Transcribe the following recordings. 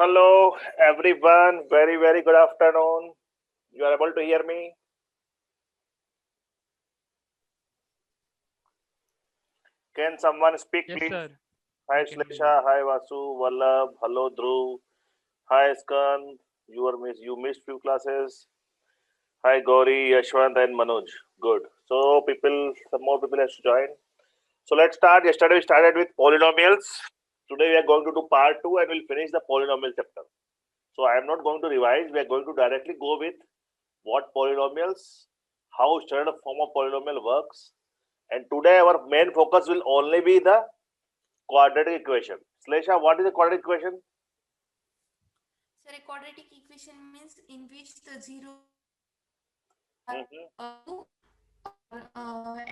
Hello, everyone. Very, very good afternoon. You are able to hear me? Can someone speak, Yes, please? sir. Hi, Shlesha. Hi, Vasu. Vallabh. Hello, Dhruv. Hi, Skand. You missed few classes. Hi, Gauri, Yashwant, and Manoj. Good. So, some more people have to join. So, let's start. Yesterday, we started with polynomials. Today, we are going to do part 2 and we'll finish the polynomial chapter. So, I am not going to revise. We are going to directly go with what polynomials, how standard form of polynomial works. And today, our main focus will only be the quadratic equation. Shlesha, what is the quadratic equation? Sir, a quadratic equation means in which the zero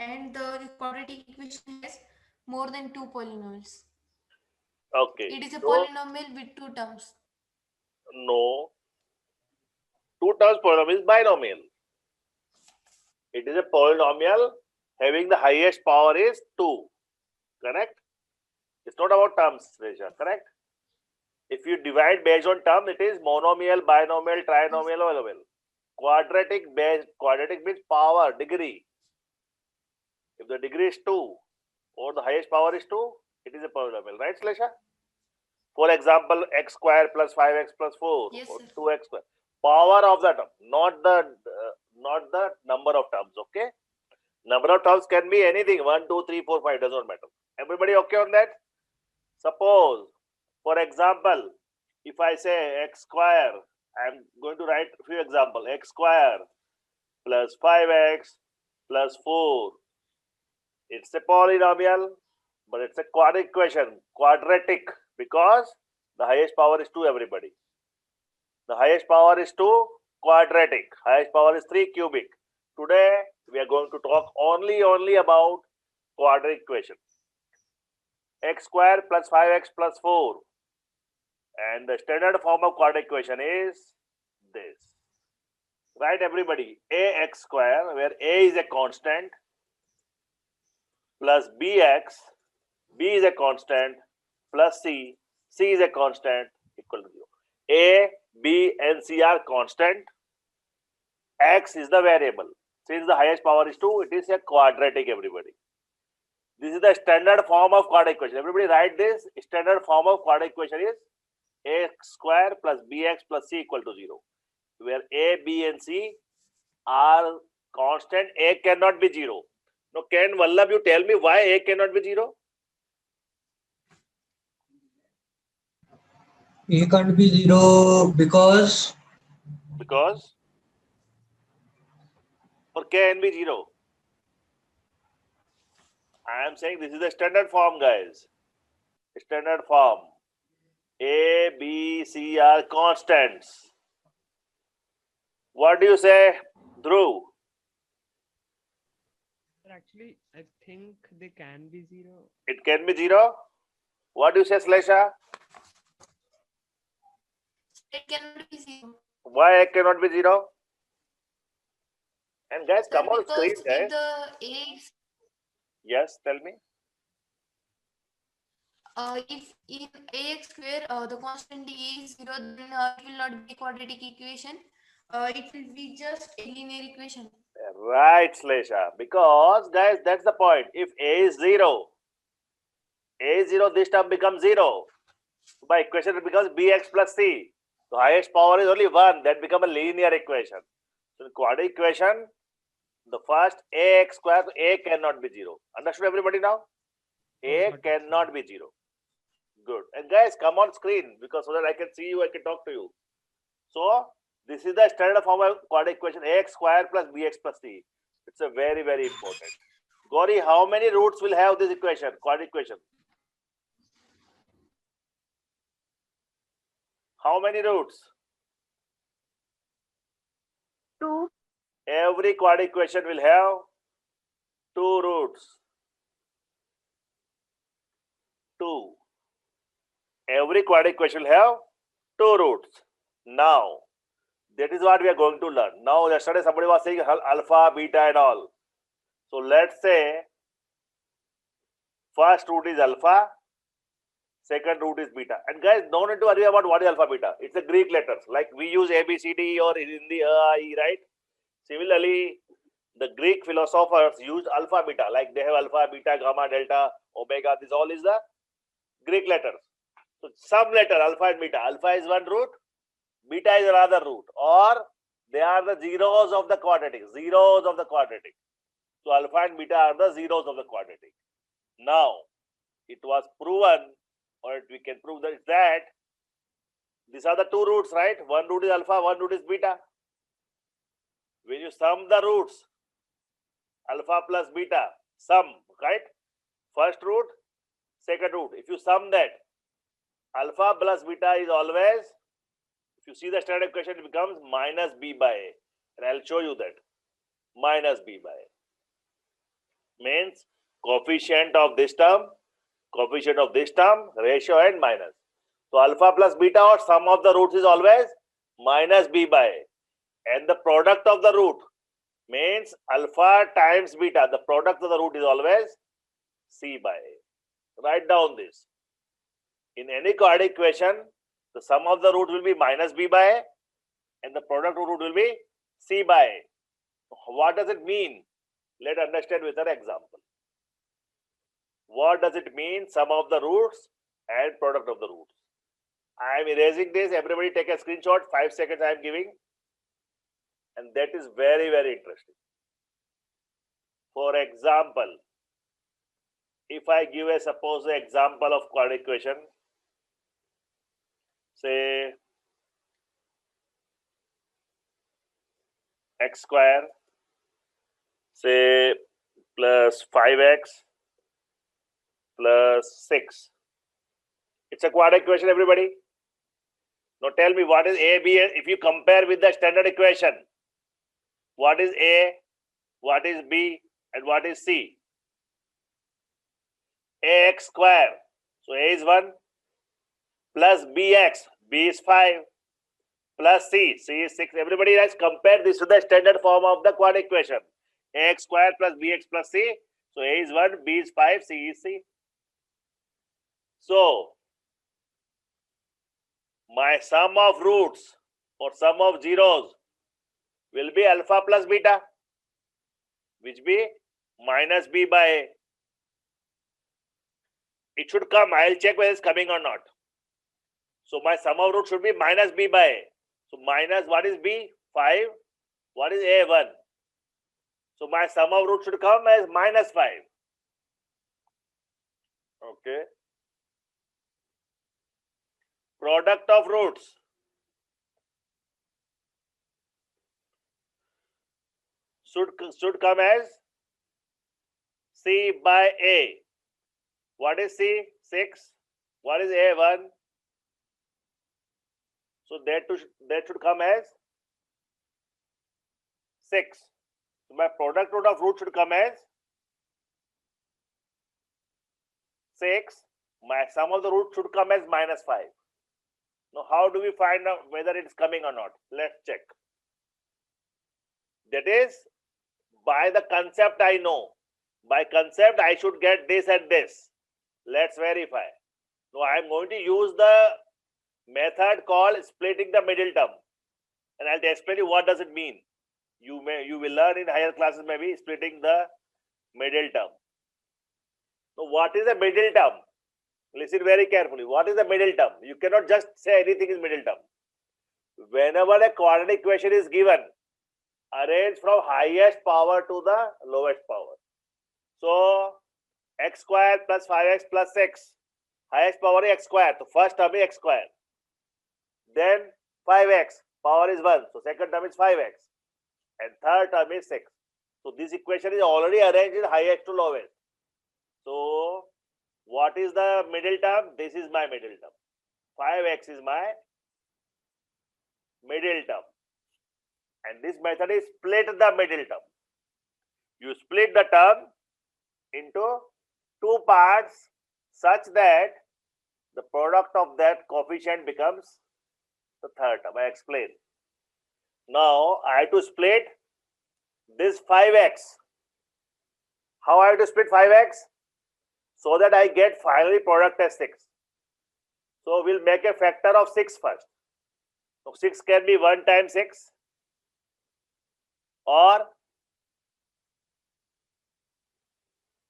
and the quadratic equation has more than two polynomials. Okay. It is a So, polynomial with two terms. no. Two terms polynomial is binomial. It is a polynomial having the highest power is 2. Correct? It's not about terms, Shlesha. Correct? If you divide based on term, it is monomial, binomial, trinomial, polynomial. Quadratic means power, degree. If the degree is 2 or the highest power is 2, it is a polynomial, right, Shlesha? For example, x square plus 5x plus 4 Yes, or sir. 2x square. Power of the term, not the number of terms. Okay, number of terms can be anything. 1, 2, 3, 4, 5 does not matter. Everybody okay on that? Suppose, for example, if I say x square, I am going to write a few examples. X square plus 5x plus 4. It's a polynomial, but it's a quadratic equation. Quadratic because the highest power is 2, everybody. The highest power is 2, quadratic. Highest power is 3, cubic. Today, we are going to talk only about quadratic equation. X square plus 5x plus 4. And the standard form of quadratic equation is this. Right, everybody? Ax square, where a is a constant, plus bx, b is a constant, plus c is a constant, equal to 0. A, b, and c are constant. X is the variable. Since the highest power is 2, it is a quadratic, everybody. This is the standard form of quadratic equation. Everybody write this. Standard form of quadratic equation is x square plus bx plus c equal to 0. Where a, b, and c are constant. A cannot be 0. Now, can Vallabh you tell me why a cannot be 0? A can't be 0 because For can be 0. I am saying this is the standard form, guys. Standard form. A, B, C are constants. What do you say, Dhruv? Actually, I think they can be 0. It can be 0. What do you say, Shlesha? It cannot be zero. Why it cannot be 0? And guys, Sir, come on screen, because guys. if the a Yes, tell me. if in ax square the constant is 0, then it will not be a quadratic equation. It will be just a linear equation. Right, Shlesha. Because, guys, that's the point. If A is 0, this term becomes 0. By equation, it becomes bx plus c. The highest power is only 1. That becomes a linear equation. So, in quadratic equation, the first ax square, a cannot be 0. Understood, everybody now? A cannot be 0. Good. And guys, come on screen because so that I can see you, I can talk to you. So, this is the standard form of quadratic equation ax square plus bx plus c. It's a very, very important. Gauri, how many roots will have this equation, quadratic equation? How many roots? 2. Every quadratic equation will have 2 roots. 2. Every quadratic equation will have 2 roots. Now, that is what we are going to learn. Now, yesterday somebody was saying alpha, beta and all. So, let's say first root is alpha, second root is beta. And guys, no need to worry about what is alpha beta. It's a Greek letters. Like we use A, B, C, D or in the E, right? Similarly, the Greek philosophers used alpha beta. Like they have alpha, beta, gamma, delta, omega. This all is the Greek letters. So some letter alpha and beta. Alpha is one root, beta is another root, or they are the zeros of the quadratic. Zeros of the quadratic. So alpha and beta are the zeros of the quadratic. Now, it was proven, or we can prove that these are the two roots, right? One root is alpha, one root is beta. When you sum the roots, alpha plus beta, sum, right? First root, second root. If you sum that, alpha plus beta is always, if you see the standard equation, it becomes minus b by a. And I'll show you that. Minus b by a. Means coefficient of this term, ratio and minus. So alpha plus beta or sum of the roots is always minus b by a. And the product of the root means alpha times beta. The product of the root is always c by a. Write down this. In any quadratic equation, the sum of the root will be minus b by a and the product of root will be c by a. What does it mean? Let's understand with an example. What does it mean? Sum of the roots and product of the roots. I am erasing this. Everybody take a screenshot. 5 seconds I am giving. And that is very, very interesting. For example, if I give a suppose an example of quadratic equation, say x square, say plus 5x plus 6. It's a quadratic equation, everybody. Now tell me what is A, B, if you compare with the standard equation, what is A, what is B, and what is C? Ax square, so A is 1, plus bx, B is 5, plus C, C is 6. Everybody, let's compare this to the standard form of the quadratic equation. Ax square plus bx plus C, so A is 1, B is 5, C is C. So, my sum of roots or sum of zeros will be alpha plus beta, which be minus b by a. It should come. I'll check whether it's coming or not. So my sum of roots should be minus b by a. So minus, what is b? 5. What is a? 1. So my sum of roots should come as minus 5. Okay. Product of roots. Should come as C by A. What is C? 6. What is A? 1. So that should come as 6. So my product root of root should come as 6. My sum of the root should come as minus 5. Now how do we find out whether it is coming or not? Let's check. That is, by the concept I know. By concept I should get this and this. Let's verify. Now I am going to use the method called splitting the middle term. And I'll explain you what does it mean. You will learn in higher classes maybe splitting the middle term. So what is a middle term? Listen very carefully. What is the middle term? You cannot just say anything is middle term. Whenever a quadratic equation is given, arrange from highest power to the lowest power. So x square plus 5x plus 6. Highest power is x square. So first term is x square. Then 5x. Power is 1. So second term is 5x. And third term is 6. So this equation is already arranged in highest to lowest. So what is the middle term? This is my middle term. 5x is my middle term. And this method is split the middle term. You split the term into two parts such that the product of that coefficient becomes the third term. I explain. Now I have to split this 5x. How I have to split 5x? So that I get finally product as 6. So we'll make a factor of 6 first. So 6 can be 1 times 6 or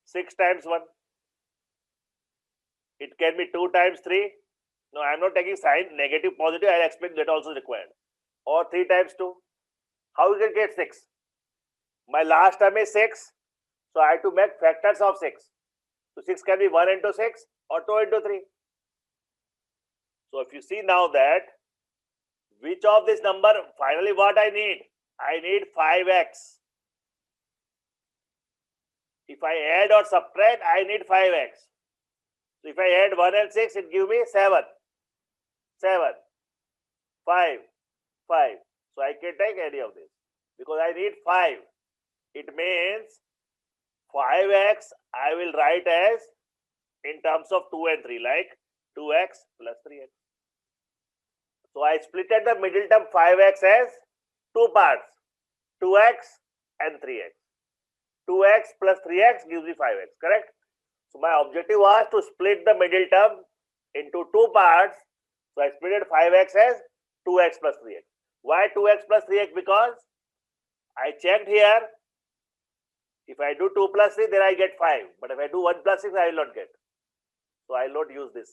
6 times 1. It can be 2 times 3. No, I am not taking sign, negative, positive. I will explain that also required. Or 3 times 2. How you can get 6? My last term is 6. So I have to make factors of 6. So 6 can be 1 into 6 or 2 into 3. So if you see now that which of this number, finally what I need? I need 5x. If I add or subtract, I need 5x. So if I add 1 and 6, it gives me 7. 7, 5, 5. So I can take any of this because I need 5. It means 5x I will write as in terms of 2 and 3, like 2x plus 3x. So I splitted the middle term 5x as 2 parts, 2x and 3x. 2x plus 3x gives me 5x, correct? So my objective was to split the middle term into 2 parts. So I split 5x as 2x plus 3x. Why 2x plus 3x? Because I checked here. If I do 2 plus 3, then I get 5. But if I do 1 plus 6, I will not get. So I will not use this.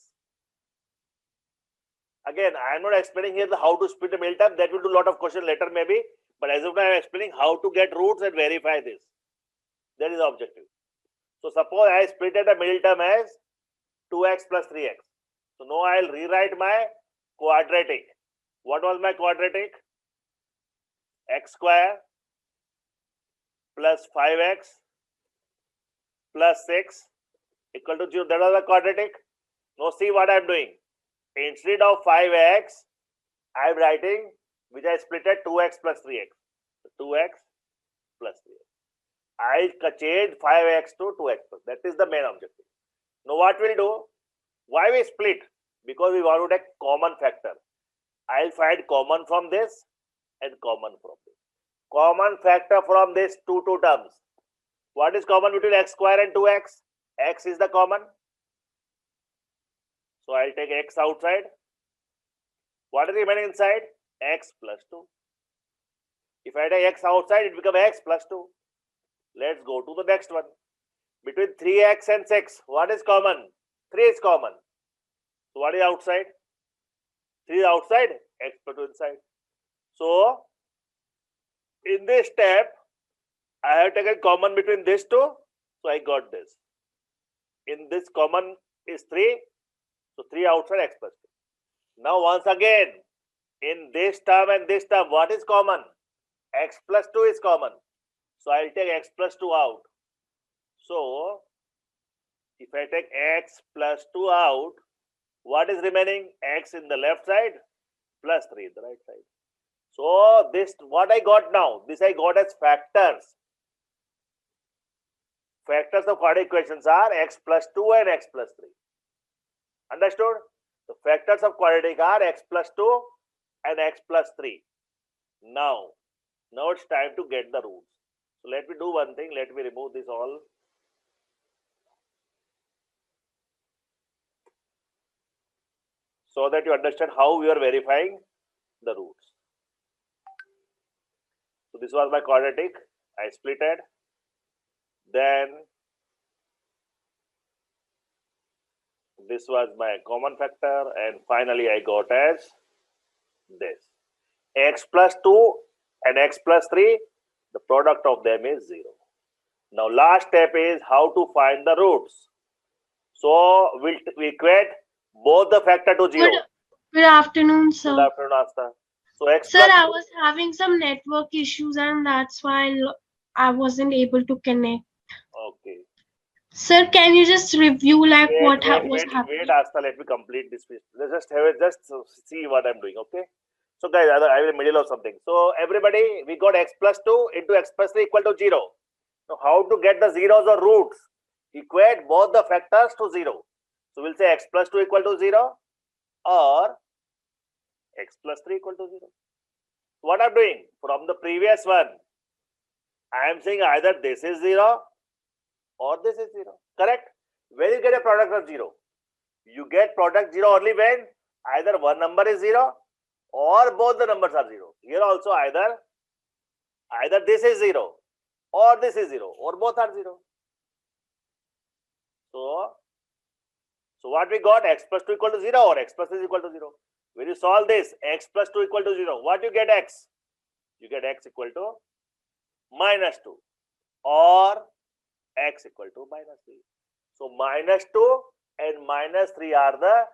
Again, I am not explaining here how to split the middle term. That will do a lot of questions later maybe. But as of now, I am explaining how to get roots and verify this. That is the objective. So suppose I splitted the middle term as 2x plus 3x. So now I will rewrite my quadratic. What was my quadratic? X square plus 5x plus 6 equal to 0. That was the quadratic. Now see what I am doing. Instead of 5x, I am writing, which I split at 2x plus 3x. So 2x plus 3x. I change 5x to 2x. That is the main objective. Now what we'll do? Why we split? Because we want to take common factor. I'll find common from this and common from this. Common factor from this two terms. What is common between x square and 2x? X is the common. So I'll take x outside. What is remaining inside? X plus 2. If I take x outside, it becomes x plus 2. Let's go to the next one. Between 3x and 6, what is common? 3 is common. So what is outside? 3 is outside, x plus 2 inside. So in this step, I have taken common between these two. So I got this. In this common is 3. So 3 outside, x plus 2. Now once again, in this term and this term, what is common? X plus 2 is common. So I will take x plus 2 out. So if I take x plus 2 out, what is remaining? X in the left side plus 3 in the right side. So this, what I got now, this I got as factors. Factors of quadratic equations are x plus 2 and x plus 3. Understood? The factors of quadratic are x plus 2 and x plus 3. Now it's time to get the roots. So let me do one thing. Let me remove this all. So that you understand how we are verifying the roots. So this was my quadratic. I splitted. Then this was my common factor, and finally I got as this. X plus 2 and x plus 3, the product of them is 0. Now last step is how to find the roots. So we'll equate both the factor to 0. Good afternoon, sir. Good afternoon, Asta. So x Sir, plus I 2. was having some network issues and that's why I wasn't able to connect. Okay. Sir, can you just review like what was happening? Wait, Asta, let me complete this. Let's just see what I'm doing, okay? So guys, I will in the middle of something. So everybody, we got x plus 2 into x plus 3 equal to 0. Now how to get the zeros or roots? Equate both the factors to 0. So we'll say x plus 2 equal to 0 or x plus 3 equal to 0. What I'm doing from the previous one, I am saying either this is 0 or this is 0. Correct? Where you get a product of 0? You get product 0 only when either one number is 0 or both the numbers are 0. Here also either this is 0 or this is 0 or both are 0. So what we got? X plus 2 equal to 0 or x plus 3 is equal to 0. When you solve this, x plus 2 equal to 0, what you get x? You get x equal to minus 2 or x equal to minus 3. So minus 2 and minus 3 are the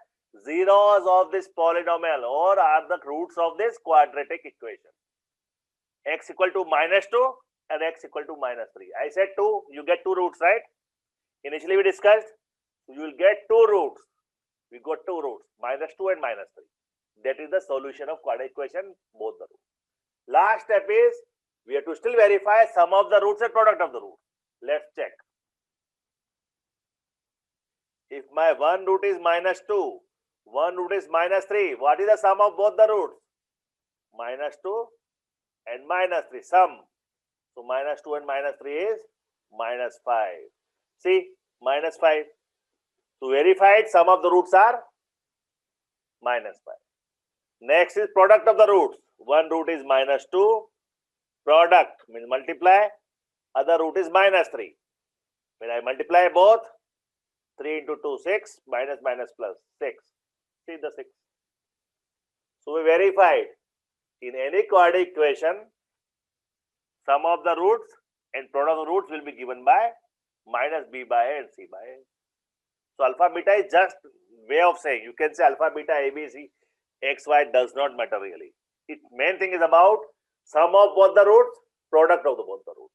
zeros of this polynomial or are the roots of this quadratic equation. X equal to minus 2 and x equal to minus 3. I said 2, you get 2 roots, right? Initially we discussed, you will get 2 roots. We got 2 roots, minus 2 and minus 3. That is the solution of quadratic equation, both the roots. Last step is, we have to still verify sum of the roots and product of the roots. Let's check. If my one root is minus 2, one root is minus 3, what is the sum of both the roots? Minus 2 and minus 3, sum. So minus 2 and minus 3 is minus 5. See, minus 5. To verify it, sum of the roots are minus 5. Next is product of the roots. One root is minus 2. Product means multiply. Other root is minus 3. When I multiply both, 3 into 2, 6, minus minus plus 6. See the 6. So we verified. In any quadratic equation, sum of the roots and product of the roots will be given by minus b by a and c by a. So alpha beta is just way of saying. You can say alpha beta a b c x y does not matter really. It main thing is about sum of both the roots, product of both the roots.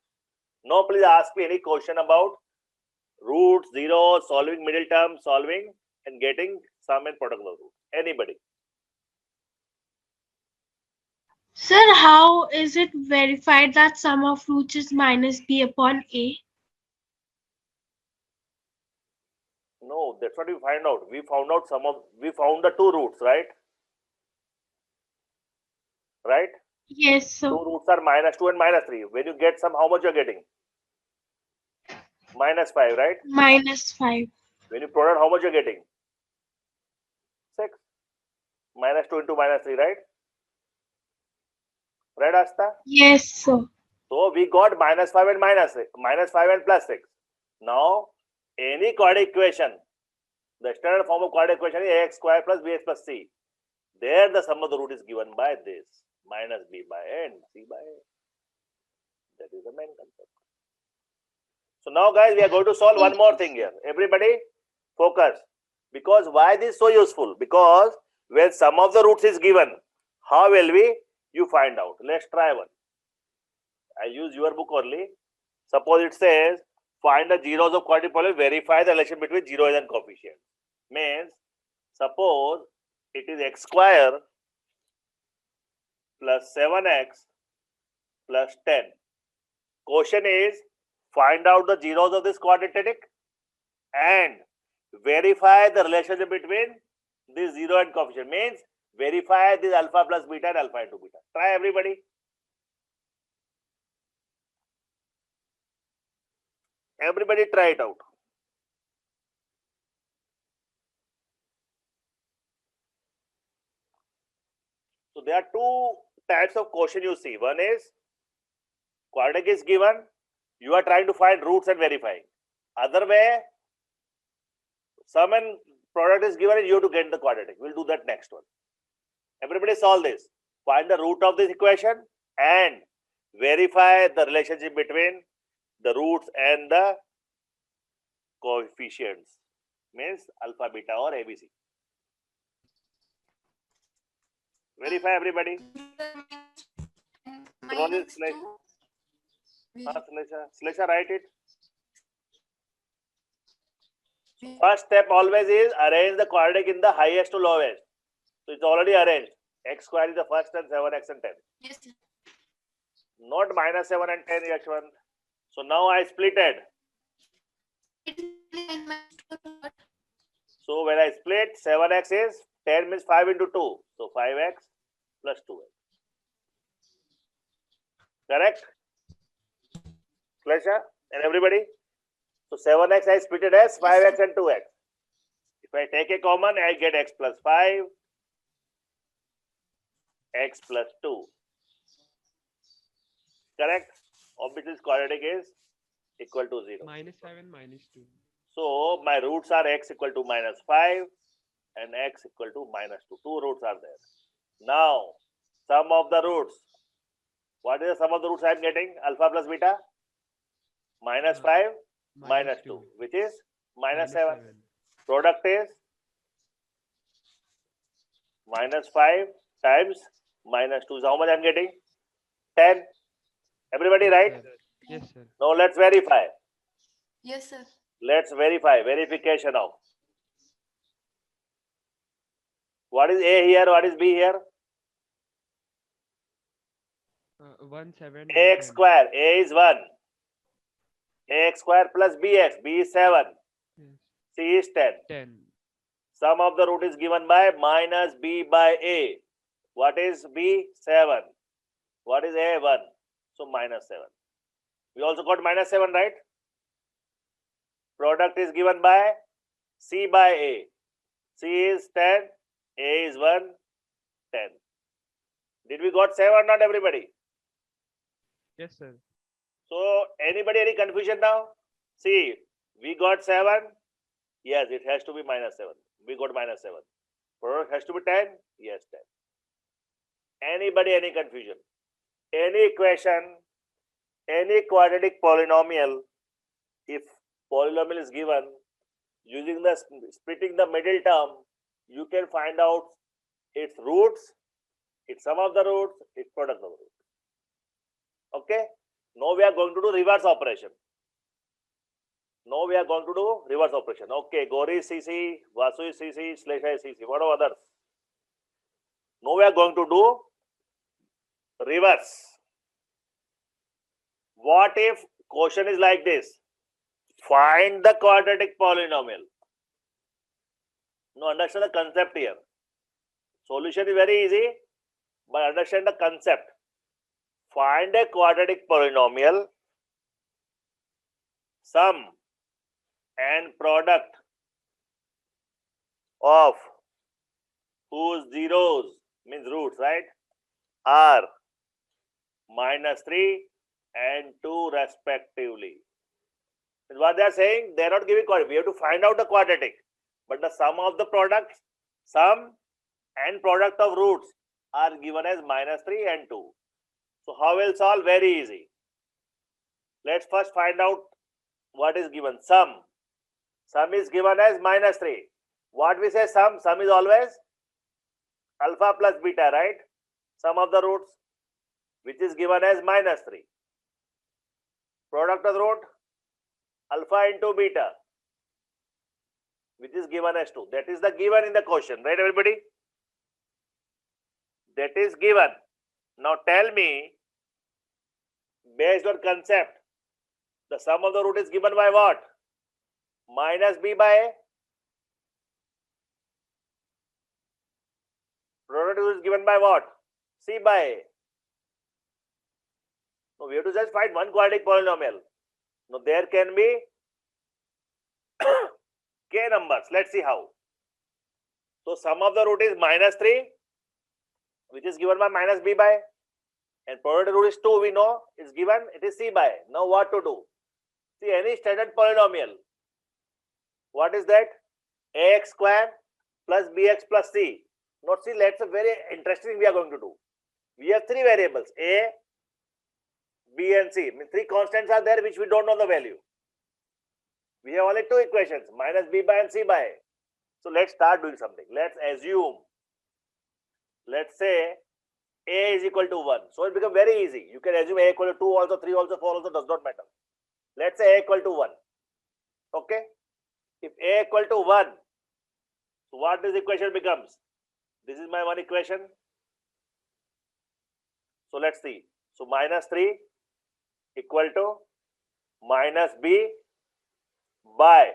Now please ask me any question about roots, zeros, solving middle term, solving and getting sum and product of the roots. Anybody? Sir, how is it verified that sum of roots is minus b upon a? No, that's what we find out. We found out we found the 2 roots, right? Right? Yes, sir. 2 roots are minus 2 and minus 3. When you get sum, how much you are getting? Minus 5, right? Minus 5. When you product, how much you are getting? 6. Minus 2 into minus 3, right? Right, Asta? Yes, sir. So we got minus 5 and minus 6, minus 5 and plus 6. Now, any quadratic equation, the standard form of quadratic equation is ax square plus bx plus c. There the sum of the root is given by this, minus b by a and c by a. That is the main concept. So now guys, we are going to solve one more thing here. Everybody focus. Because why this is so useful? Because when sum of the roots is given, how will you find out? Let's try one. I use your book only. Suppose it says, find the zeros of quadratic polynomial, verify the relation between zeros and coefficients. Means, suppose it is x square plus 7x plus 10. Question is, find out the zeros of this quadratic and verify the relationship between this zero and coefficient. Means, verify this alpha plus beta and alpha into beta. Try everybody. Everybody try it out. So there are 2 types of question you see. One is quadratic is given. You are trying to find roots and verifying. Other way, sum and product is given and you have to get the quadratic. We'll do that next one. Everybody solve this. Find the root of this equation and verify the relationship between the roots and the coefficients. Means alpha, beta or ABC. Verify everybody. Minus 2. Slesha, write it. First step always is arrange the quadratic in the highest to lowest. So it's already arranged. X square is the first and 7x and 10. Yes, sir. Not minus 7 and 10 H1. So now I splitted. So when I split, 7x is 10 means 5 into 2. So 5x plus 2x. Correct? Pleasure? And everybody? So 7x I split it as 5x and 2x. If I take a common, I get x plus 5, x plus 2. Correct? Obviously, this quadratic is equal to 0. -5 and -2. So, my roots are x equal to -5 and x equal to -2. Two roots are there. Now, sum of the roots. What is the sum of the roots I am getting? Alpha plus beta? -5, -2, which is -7. Product is -5 times -2. So how much I am getting? 10. Everybody right? Yes, sir. Now let's verify. Yes, sir. Let's verify. Verification of. What is A here? What is B here? 1, 7, Ax 10. square. A is 1. Ax square plus bx. B is 7. Yes. C is 10. 10. Sum of the root is given by minus b by a. What is b? 7. What is a? 1. So minus 7. We also got minus 7, right? Product is given by c by a. C is 10. A is 1. 10. Did we got 7 or not, everybody? Yes, sir. So anybody any confusion now? See, we got 7. Yes, it has to be minus 7. We got minus 7. Product has to be 10. Yes, 10. Anybody any confusion? Any equation, any quadratic polynomial, if polynomial is given, using the splitting the middle term, you can find out its roots, its sum of the roots, its product of the roots. Okay? Now we are going to do reverse operation. Okay, Gauri is CC, Vasu is CC, Shlesha is CC. What are others? Now we are going to do reverse. What if question is like this? Find the quadratic polynomial. Now understand the concept here. Solution is very easy, but understand the concept. Find a quadratic polynomial, sum and product of whose zeros means roots, right, are -3 and 2 respectively. What they are saying, they are not giving quadratic. We have to find out the quadratic, but the sum of the products, sum and product of roots are given as -3 and 2. So how will solve? Very easy. Let's first find out what is given. Sum. Sum is given as -3. What we say sum? Sum is always alpha plus beta, right? Sum of the roots, which is given as -3. Product of the root, alpha into beta, which is given as 2. That is the given in the question, right, everybody? That is given. Now tell me, based on concept, the sum of the root is given by what? Minus b by a. Product is given by what? C by a. Now we have to just find one quadratic polynomial. Now there can be k numbers. Let's see how. So sum of the root is -3, which is given by minus b by a. And product root is 2, we know is given, it is c by a. Now what to do? See, any standard polynomial, what is that? Ax square plus bx plus c. Now see, that's a very interesting thing we are going to do. We have 3 variables, a, b and c. I mean, 3 constants are there which we don't know the value. We have only 2 equations, minus b by and c by a. So let's start doing something. Let's assume, let's say a is equal to 1. So it becomes very easy. You can assume a equal to 2 also, 3 also, 4 also, does not matter. Let's say a equal to 1. Okay? If a equal to 1, so what this equation becomes? This is my one equation. So let's see. So -3 equal to minus b by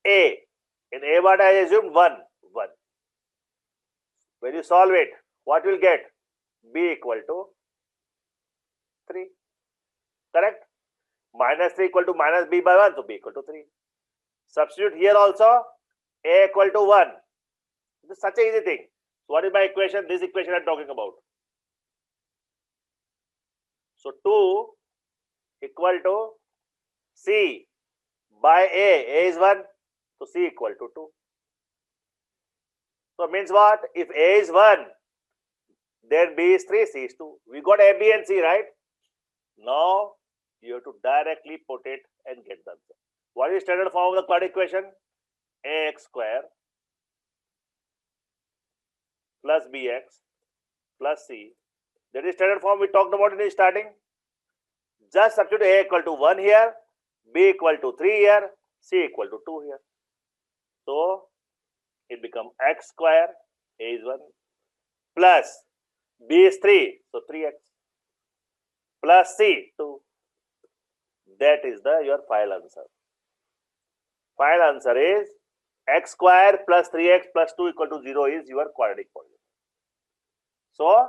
a. In a what I assumed 1. When you solve it, what will get? B equal to 3. Correct? -3 equal to minus b by 1, so b equal to 3. Substitute here also. A equal to 1. This is such an easy thing. So what is my equation? This equation I'm talking about. So 2 equal to C by A. A is 1. So C equal to 2. So means what? If A is 1, then B is 3, C is 2. We got A, B and C, right? Now you have to directly put it and get the answer. What is the standard form of the quadratic equation? Ax square plus bx plus c. That is standard form we talked about in the starting. Just substitute A equal to 1 here, B equal to 3 here, C equal to 2 here. So it becomes x square, A is 1, plus B is 3, so 3x, plus C 2. That is your final answer. Final answer is x square plus 3x plus 2 equal to 0 is your quadratic polynomial. So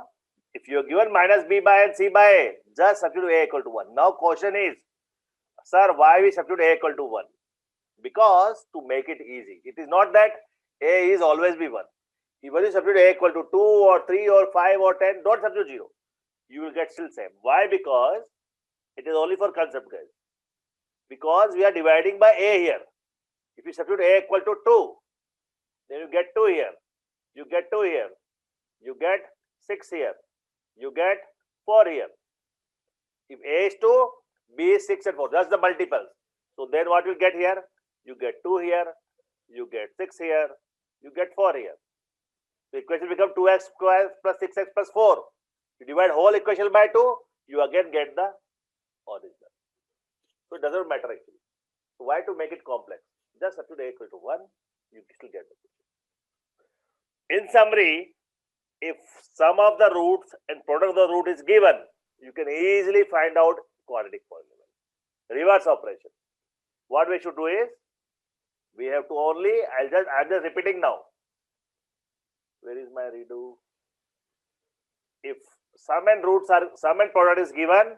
if you are given minus b by and c by a, just substitute A equal to 1. Now question is, sir, why we substitute A equal to 1? Because to make it easy. It is not that A is always be 1. Even if you substitute A equal to 2 or 3 or 5 or 10, don't substitute 0. You will get still same. Why? Because it is only for concept, guys. Because we are dividing by A here. If you substitute A equal to 2, then you get 2 here. You get 2 here. You get 6 here. You get 4 here. If A is 2, B is 6 and 4. That's the multiples. So then what you get here? You get 2 here. You get 6 here. You get 4 here. The equation becomes 2x square plus 6x plus 4. You divide whole equation by 2, you again get the original. So it doesn't matter actually. So why to make it complex? Just substitute A equal to 1, you still get the equation. In summary, if sum of the roots and product of the root is given, you can easily find out quadratic polynomial. Reverse operation. What we should do is, we have to only, I'm just repeating now. Where is my redo? If sum and product is given,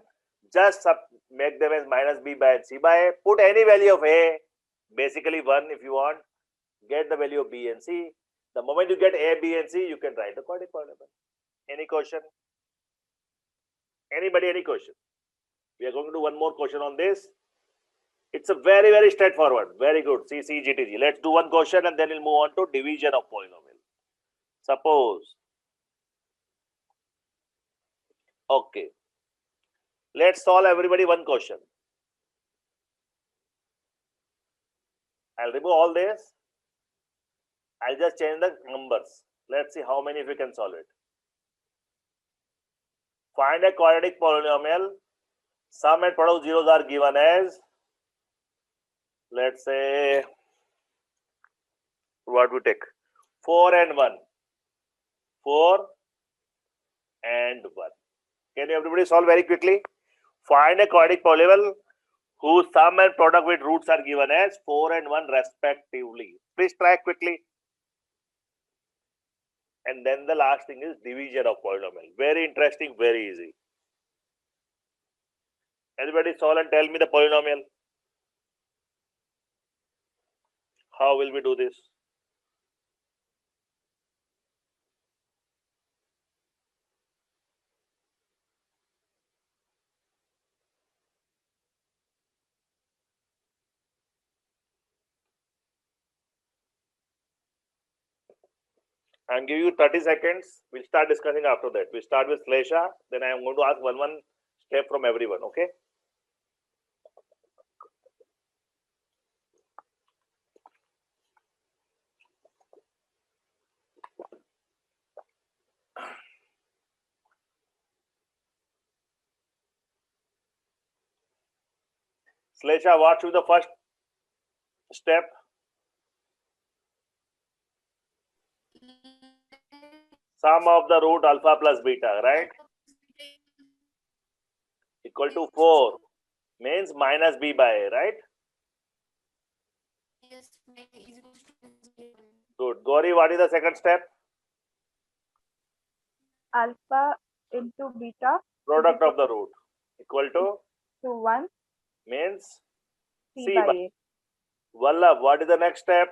just make them as minus b by and c by a. Put any value of a, basically 1 if you want. Get the value of b and c. The moment you get a, b and c, you can write the quadratic polynomial. Any question? Anybody, any question? We are going to do one more question on this. It's a very, very straightforward. Very good. CCGTG. Let's do one question and then we'll move on to division of polynomial. Suppose. Okay. Let's solve everybody one question. I'll remove all this. I'll just change the numbers. Let's see how many if we can solve it. Find a quadratic polynomial. Sum and product zeros are given as, let's say, what we take? 4 and 1. 4 and 1. Can everybody solve very quickly? Find a quadratic polynomial whose sum and product with roots are given as 4 and 1 respectively. Please try quickly. And then the last thing is division of polynomial. Very interesting, very easy. Everybody solve and tell me the polynomial. How will we do this? I'm giving you 30 seconds. We'll start discussing after that. We'll start with Slesha. Then I am going to ask one step from everyone. Okay? Slesha, what should be the first step? Sum of the root alpha plus beta, right? Equal to 4 means minus b by a, right? Yes, is equals to Good. Gauri, what is the second step? Alpha into beta Product of the root equal to 1 means c c by by a. Vallabh, what is the next step?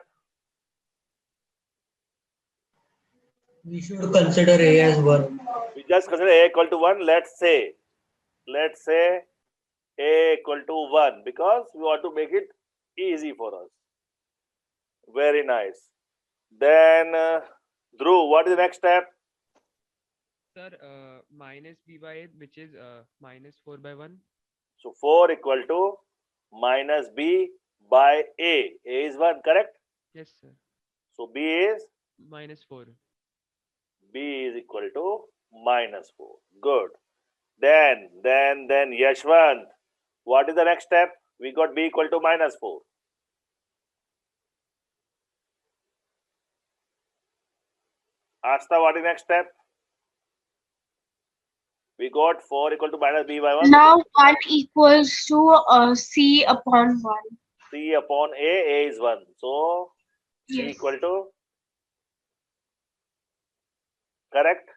We should consider A as 1. We just consider A equal to 1. Let's say A equal to 1 because we want to make it easy for us. Very nice. Then, Dhruv, what is the next step? Sir, minus b by 8, which is minus 4 by 1. So 4 equal to minus B by A. A is 1, correct? Yes, sir. So B is -4. B is equal to -4. Good. Then Yashwant, what is the next step? We got B equal to -4. Asta, what is next step? We got 4 equal to minus B by 1. Now 1 equals to C upon 1. C upon A is 1. So C Yes. equal to, correct?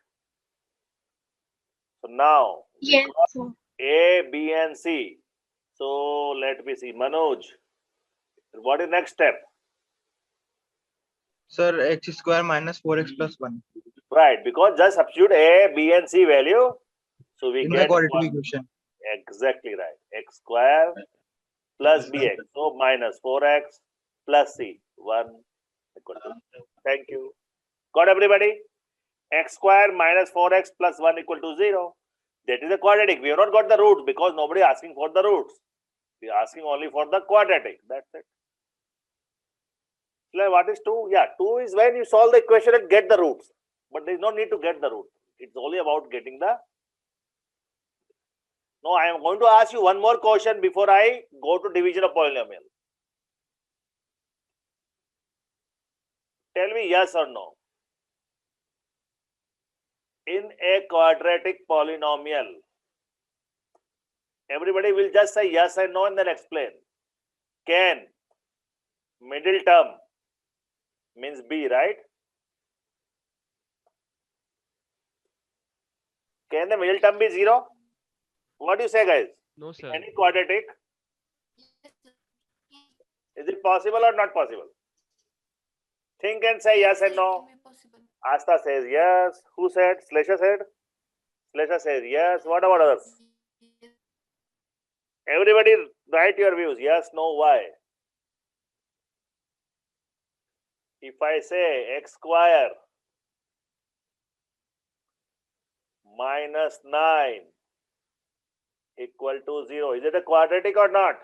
So now we Yes, got sir. A, B and C. So let me see. Manoj, what is next step? Sir, x square minus 4x plus 1 Right, because just substitute A, B and C value. So we in the get quadratic one. equation. Exactly right. X square plus BX. So minus 4x plus C. 1 equal to. Thank you. Got everybody? X square minus 4x plus 1 equal to 0. That is the quadratic. We have not got the roots because nobody is asking for the roots. We are asking only for the quadratic. That's it. So what is 2? Yeah, 2 is when you solve the equation and get the roots. But there is no need to get the root. It's only about getting the. No, I am going to ask you one more question before I go to division of polynomial. Tell me yes or no. In a quadratic polynomial, everybody will just say yes and no and then explain. Can middle term means B, right? Can the middle term be 0? What do you say, guys? No, sir. Any quadratic, is it possible or not possible? Think and say yes and no. Asta says yes. Who said? Slesha said? Slesha says yes. What about others? Everybody write your views. Yes, no, why? If I say x square minus 9 equal to 0, is it a quadratic or not?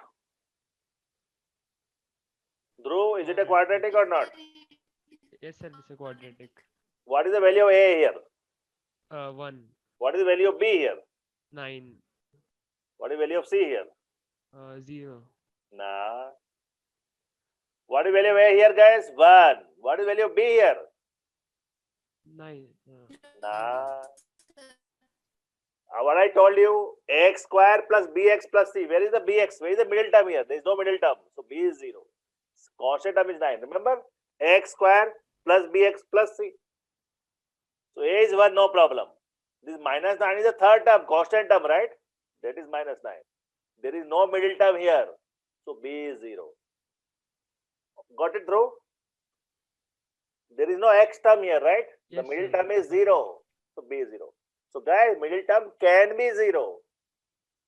Dhruv, is it a quadratic or not? Yes, sir. It's a quadratic. What is the value of A here? 1, What is the value of B here? 9, What is the value of C here? 0, Nah. What is the value of A here, guys? 1. What is the value of B here? 9. Nah. What I told you, x square plus bx plus c. Where is the bx? Where is the middle term here? There is no middle term. So b is 0. Constant term is 9. Remember? X square plus bx plus c. So a is 1, no problem. This minus 9 is the third term, constant term, right? That is minus 9. There is no middle term here. So b is 0. Got it, Dhruv? There is no x term here, right? Yes, The middle sir. term is 0. So b is 0. So guys, middle term can be 0.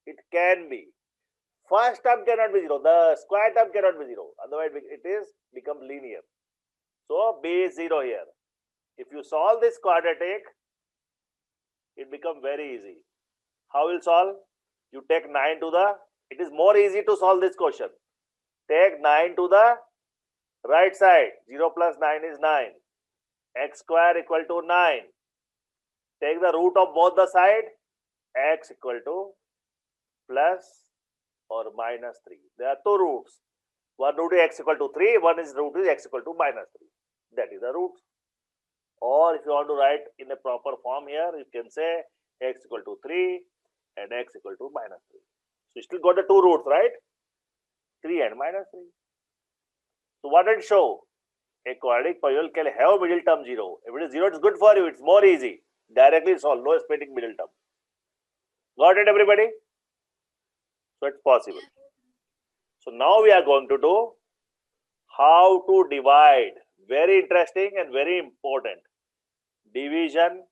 It can be. First term cannot be 0. The square term cannot be 0. Otherwise, it is become linear. So b is 0 here. If you solve this quadratic, it becomes very easy. How will solve? You take 9 to the. It is more easy to solve this question. Take 9 to the right side. 0 plus 9 is 9. X square equal to 9. Take the root of both the side. X equal to plus or minus 3. There are two roots. One root is x equal to 3. One is root is x equal to minus 3. That is the root. Or if you want to write in a proper form here, you can say x equal to 3 and x equal to minus 3. So you still got the two roots, right? 3 and minus 3. So what did it show? A quadratic polynomial can have middle term 0. If it is 0, it's good for you. It's more easy. Directly solve. No splitting middle term. Got it, everybody? So it's possible. So now we are going to do how to divide. Very interesting and very important. Division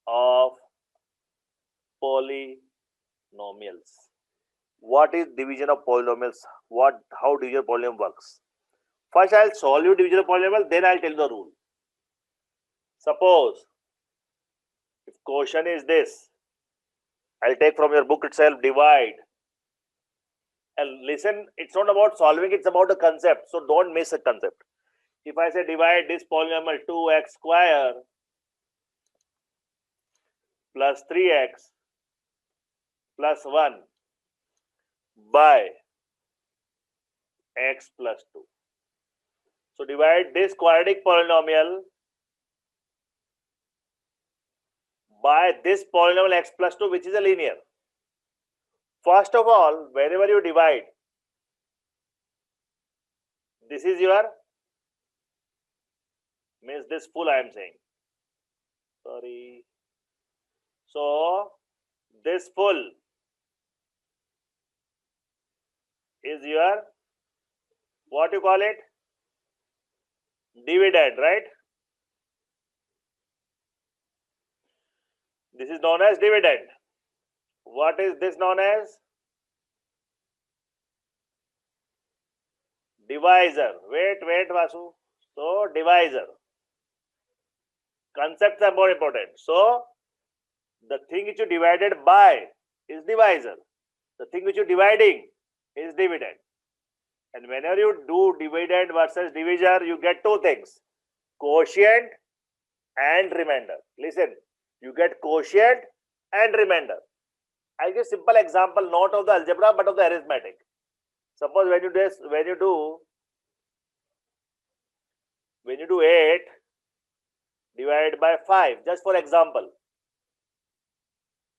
of polynomials. What is division of polynomials? How division of polynomial works? First, I'll solve you division of polynomial, then I'll tell you the rule. Suppose if question is this, I'll take from your book itself, divide. And listen, it's not about solving, it's about the concept. So don't miss a concept. If I say divide this polynomial 2x square plus 3x plus 1 by x plus 2. So divide this quadratic polynomial by this polynomial x plus 2, which is a linear. First of all, whenever you divide, this is your, means this full I am saying. Sorry. So this full is your, what you call it? Dividend, right? This is known as dividend. What is this known as? Divisor. Wait, Vasu. So, divisor. Concepts are more important. So, the thing which you divided by is divisor. The thing which you are dividing is dividend. And whenever you do dividend versus divisor, you get two things. Quotient and remainder. Listen, you get quotient and remainder. I'll give simple example, not of the algebra, but of the arithmetic. Suppose when you do 8 divided by 5, just for example.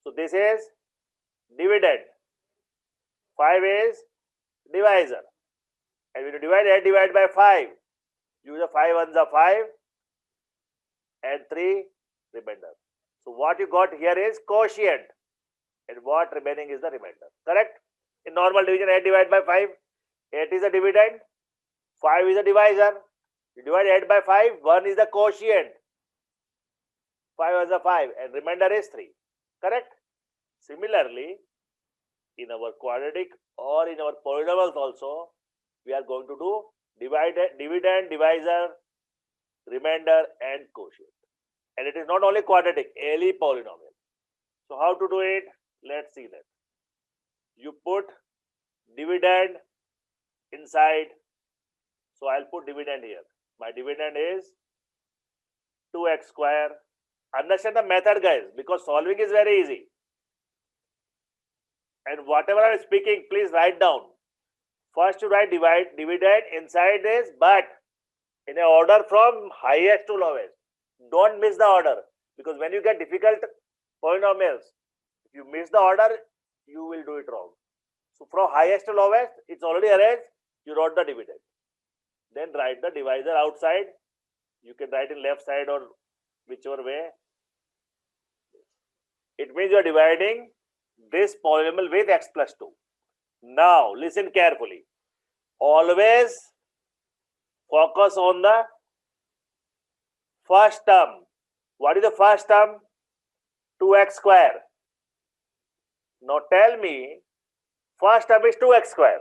So this is dividend. 5 is divisor. And when you divide 8 divided by 5, use a 5 ones are 5 and 3 remainder. So what you got here is quotient. And what remaining is the remainder. Correct? In normal division, 8 divided by 5. 8 is a dividend. 5 is a divisor. You divide 8 by 5. 1 is the quotient. 5 is a 5. And remainder is 3. Correct? Similarly, in our quadratic or in our polynomials also, we are going to do dividend, divisor, remainder and quotient. And it is not only quadratic, any polynomial. So how to do it? Let's see that. You put dividend inside. So I'll put dividend here. My dividend is 2x square. Understand the method, guys, because solving is very easy. And whatever I am speaking, please write down. First you write dividend inside this, but in a order from highest to lowest. Don't miss the order, because when you get difficult polynomials, if you miss the order, you will do it wrong. So from highest to lowest, it's already arranged. You wrote the dividend. Then write the divisor outside. You can write in left side or whichever way. It means you are dividing this polynomial with x plus 2. Now, listen carefully. Always focus on the first term. What is the first term? 2x square. Now tell me, first term is 2x square.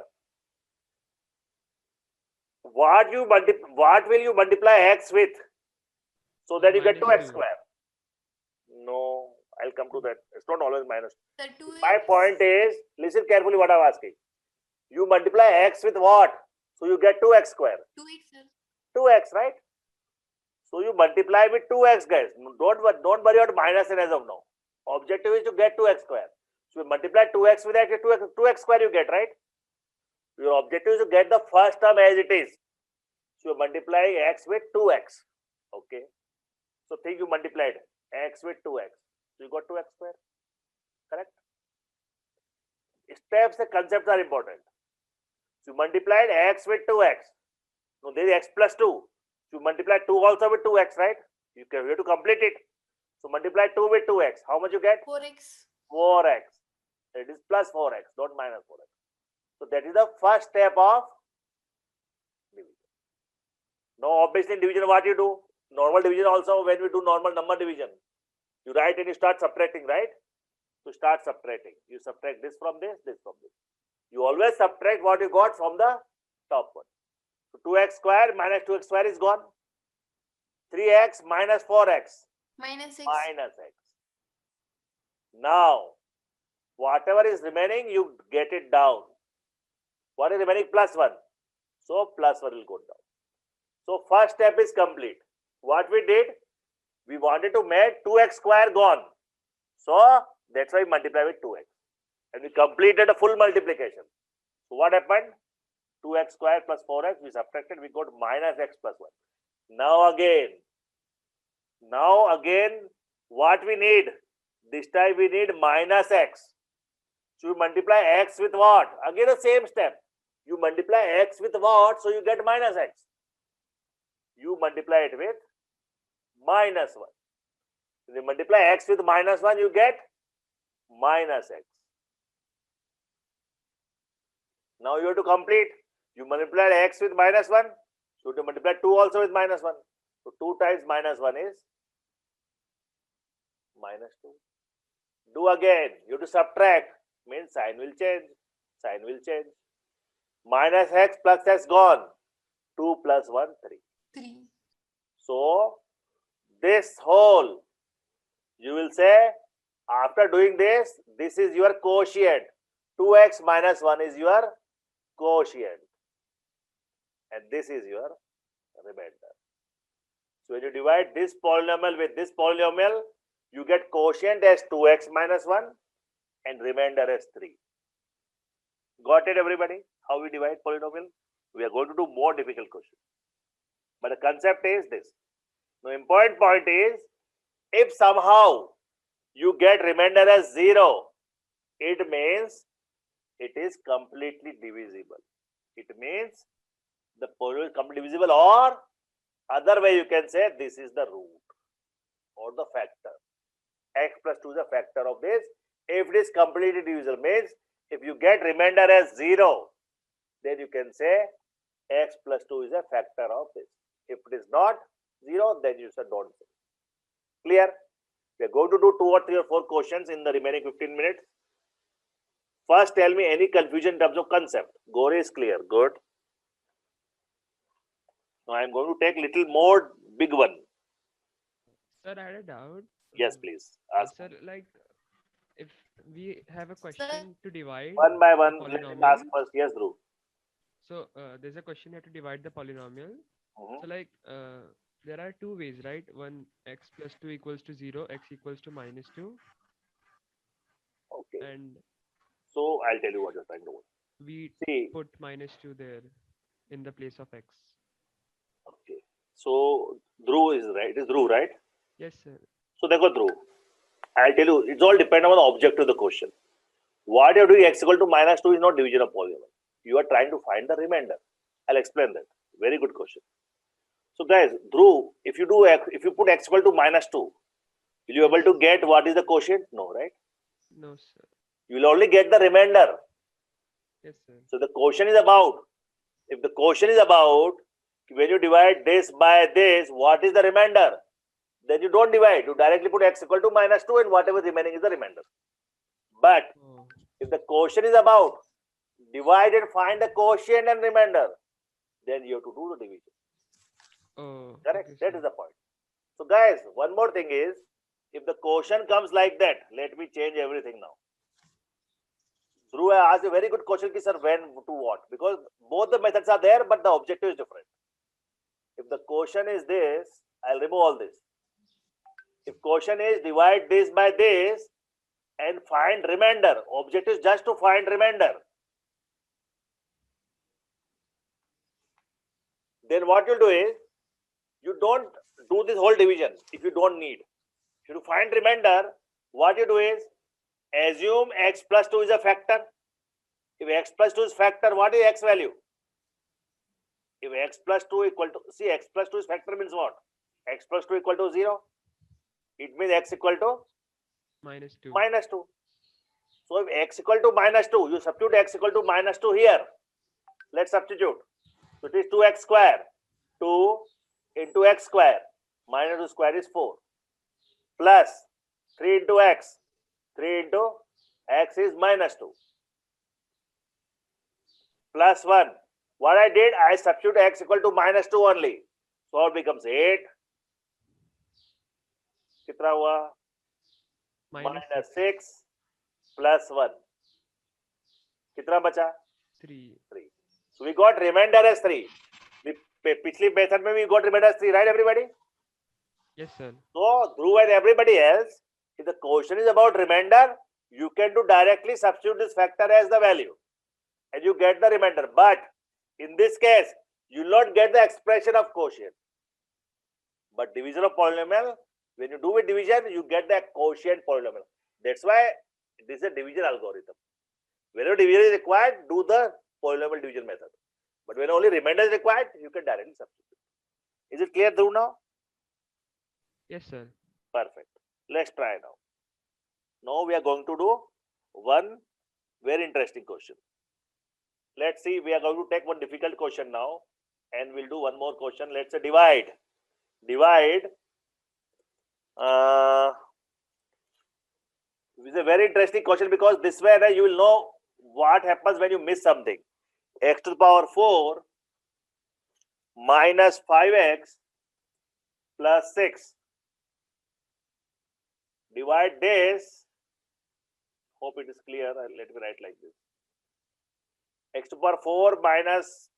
What will you multiply x with so that you get 2x -2. square? No, I'll come to that. It's not always minus. The 2x. My point is, listen carefully what I'm asking. You multiply x with what? So you get 2x square. 2x, sir. 2x, right? So you multiply with 2x, guys. Don't worry about minus n as of now. Objective is to get 2x square. So you multiply 2x with x, 2x square you get, right? Your objective is to get the first term as it is. So you multiply x with 2x. Okay. So think you multiplied x with 2x. So you got 2x square. Correct? Steps and concepts are important. So you multiplied x with 2x. Now there is x plus 2. So you multiply 2 also with 2x, right? You have to complete it. So multiply 2 with 2x. How much you get? 4x. 4x. It is plus 4x, not minus 4x. So that is the first step of division. Now obviously in division what you do? Normal division also, when we do normal number division, you write and you start subtracting, right? To start subtracting, you subtract this from this, this from this. You always subtract what you got from the top one. So 2x square minus 2x square is gone. 3x minus 4x minus x. minus x. Now, whatever is remaining, you get it down. What is remaining? Plus 1. So, plus 1 will go down. So, first step is complete. What we did? We wanted to make 2x square gone. So, that's why we multiply with 2x. And we completed a full multiplication. So, what happened? 2x square plus 4x, we subtracted, we got minus x plus 1. Now again, what we need? This time we need minus x. So, you multiply x with what? Again the same step. You multiply x with what? So, you get minus x. You multiply it with minus 1. When you multiply x with minus 1, you get minus x. Now you have to complete. You multiply x with minus 1. So to multiply 2 also with minus 1. So 2 times minus 1 is minus 2. Do again. You have to subtract. Means sign will change. Sign will change. Minus x plus x gone. 2 plus 1, 3. 3. So this whole, you will say, after doing this, this is your quotient. 2x minus 1 is your quotient. And this is your remainder. So when you divide this polynomial with this polynomial, you get quotient as 2x minus 1 and remainder as 3. Got it, everybody? How we divide polynomial? We are going to do more difficult questions. But the concept is this. The important point is, if somehow you get remainder as 0, it means it is completely divisible. It means the polynomial is completely divisible, or other way you can say this is the root or the factor. X plus 2 is a factor of this. If it is completely divisible, means if you get remainder as 0, then you can say x plus 2 is a factor of this. If it is not 0, then you say don't say. Clear? We are going to do 2 or 3 or 4 questions in the remaining 15 minutes. First, tell me any confusion in terms of concept. Gore is clear. Good. Now I am going to take little more big one. Sir, I had a doubt. Yes, please. Ask. Sir, like if we have a question to divide One by one. the Let me polynomial. ask first. Yes, Dhruv. So there's a question here to divide the polynomial. Mhm. So like there are two ways, right? One, x plus 2 equals to 0, x equals to minus 2. Okay. And So I'll tell you what you're trying to do. we See. put minus 2 there in the place of x. Okay. So Dhruv is right. It is Dhruv, right? Yes, sir. So therefore, Dhruv, I'll tell you, it's all dependent on the object of the question. What you're doing x equal to minus 2 is not division of polynomial. You are trying to find the remainder. I'll explain that. Very good question. So guys, Dhruv, if you put x equal to minus 2, will you able to get what is the quotient? No, right? No, sir. You will only get the remainder. Yes, sir. So the quotient is about, if the quotient is about, when you divide this by this, what is the remainder? Then you don't divide. You directly put x equal to minus 2 and whatever remaining is the remainder. But Oh, if the quotient is about, divide and find the quotient and remainder, then you have to do the division. oh, Correct? okay, That sir. is the point. So guys, one more thing is, if the quotient comes like that, let me change everything now. Dhruv, I asked a very good question, sir, when to what? Because both the methods are there, but the objective is different. If the quotient is this, I'll remove all this. If quotient is divide this by this and find remainder, objective is just to find remainder. Then what you do is, you don't do this whole division if you don't need. If you find remainder, what you do is, assume x plus 2 is a factor. If x plus 2 is factor, what is x value? If x plus 2 equal to, see, x plus 2 is factor means what? X plus 2 equal to 0. It means x equal to Minus 2. minus 2. So if x equal to minus 2, you substitute x equal to minus 2 here. Let's substitute. So it is 2x square. 2 into x square. minus 2 square is 4 plus 3 into x. 3 into x is minus 2 plus 1. What I did, I substitute x equal to minus 2 only. So it becomes 8. कितना हुआ? Minus 6 plus 1. कितना बचा? 3. 3. So we got remainder as 3. पिछली method में we got remainder as 3, right everybody? Yes, sir. So Dhruv and everybody else, if the question is about remainder, you can do directly substitute this factor as the value and you get the remainder. But in this case, you will not get the expression of quotient. But division of polynomial, when you do with division, you get the quotient polynomial. That's why this is a division algorithm. Whenever division is required, do the polynomial division method. But when only remainder is required, you can directly substitute. Is it clear, Dhruv, now? Yes, sir. Perfect. Let's try now. Now we are going to do one very interesting question. Let's see, we are going to take one difficult question now and we'll do one more question. Let's say divide. Divide. This is a very interesting question because this way you will know what happens when you miss something. X to the power 4 minus 5x plus 6. Divide this. Hope it is clear. Let me write like this. X to the power 4 minus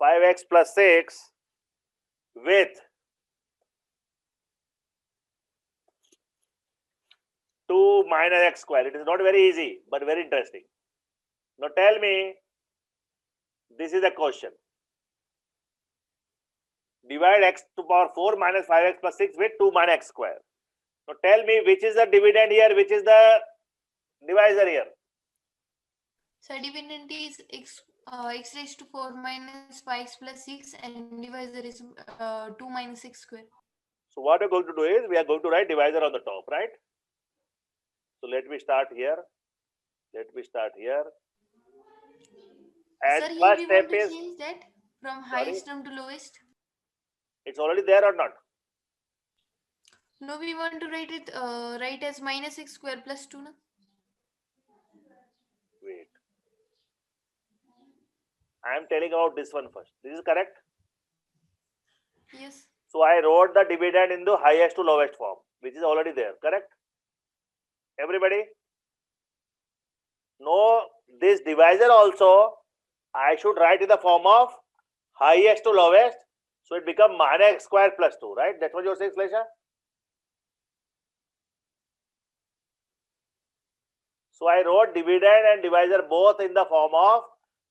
5x plus 6 with 2 minus x square. It is not very easy, but very interesting. Now tell me, this is the question. Divide x to the power 4 minus 5x plus 6 with 2 minus x square. Now tell me which is the dividend here, which is the divisor here. So dividend is x raised to 4 minus 5x plus 6 and divisor is 2 minus x square. So what we are going to do is, we are going to write divisor on the top, right? So let me start here. Let me start here. And Sir, here first we step want to is, change that from highest term to lowest. it's already there or not? No, we want to write it write as minus x square plus 2. No? Wait. I am telling about this one first. This is correct? Yes. So I wrote the dividend in the highest to lowest form, which is already there, correct? Everybody? No, this divisor also, I should write in the form of highest to lowest. So it becomes minus x square plus 2, right? That's what you're saying, Slesha? So I wrote dividend and divisor both in the form of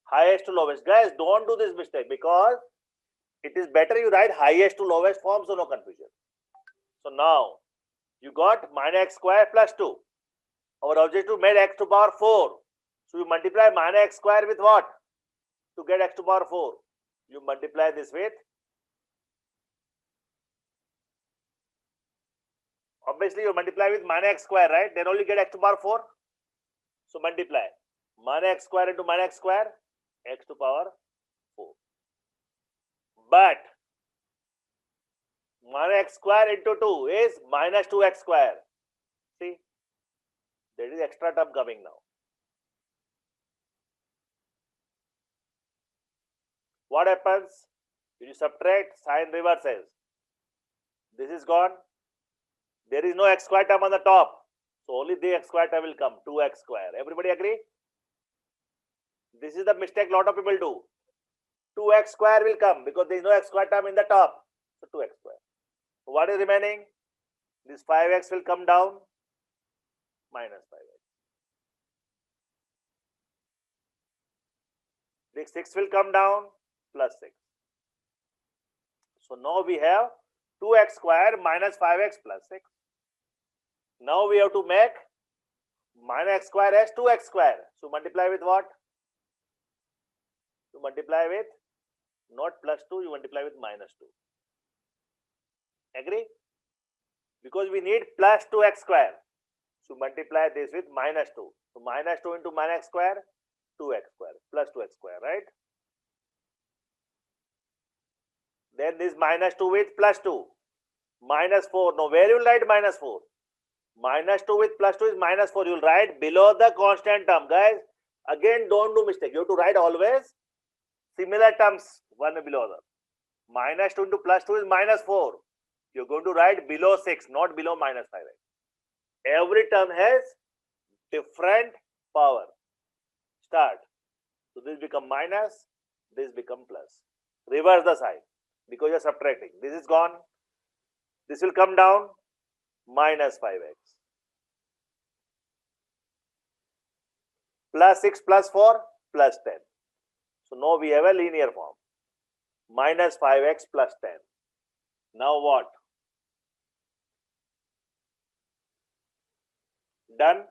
highest to lowest. Guys, don't do this mistake because it is better you write highest to lowest form, so no confusion. So now you got minus x square plus 2. Our objective made x to power 4. So you multiply minus x square with what? To get x to power 4. You multiply this with. Obviously you multiply with minus x square, right? Then only get x to power 4. So multiply minus x square into minus x square, x to power 4. But minus x square into 2 is minus 2x square. See, there is extra term coming now. What happens? You subtract, sign reverses. This is gone. There is no x square term on the top. So only the x square term will come, 2x square. Everybody agree? This is the mistake lot of people do. 2x square will come because there is no x square term in the top. So 2x square. What is remaining? This 5x will come down, minus 5x. This 6 will come down, plus 6. So now we have 2x square minus 5x plus 6. Now we have to make minus x square as 2x square. So multiply with what? You multiply with not plus 2, you multiply with minus 2. Agree? Because we need plus 2x square. So multiply this with minus 2. So minus 2 into minus x square, 2x square plus 2x square, right? Then this minus 2 with plus 2. Minus 4. No, where you will write minus 4? Minus 2 with plus 2 is minus 4. You will write below the constant term. Guys, again, don't do mistake. You have to write always similar terms, one below other. Minus 2 into plus 2 is minus 4. You're going to write below 6, not below minus 5. Every term has different power. Start. So this become minus, this become plus. Reverse the sign because you're subtracting. This is gone. This will come down, minus 5x. Plus 6 plus 4 plus 10. So now we have a linear form. Minus 5x plus 10. Now what? Done?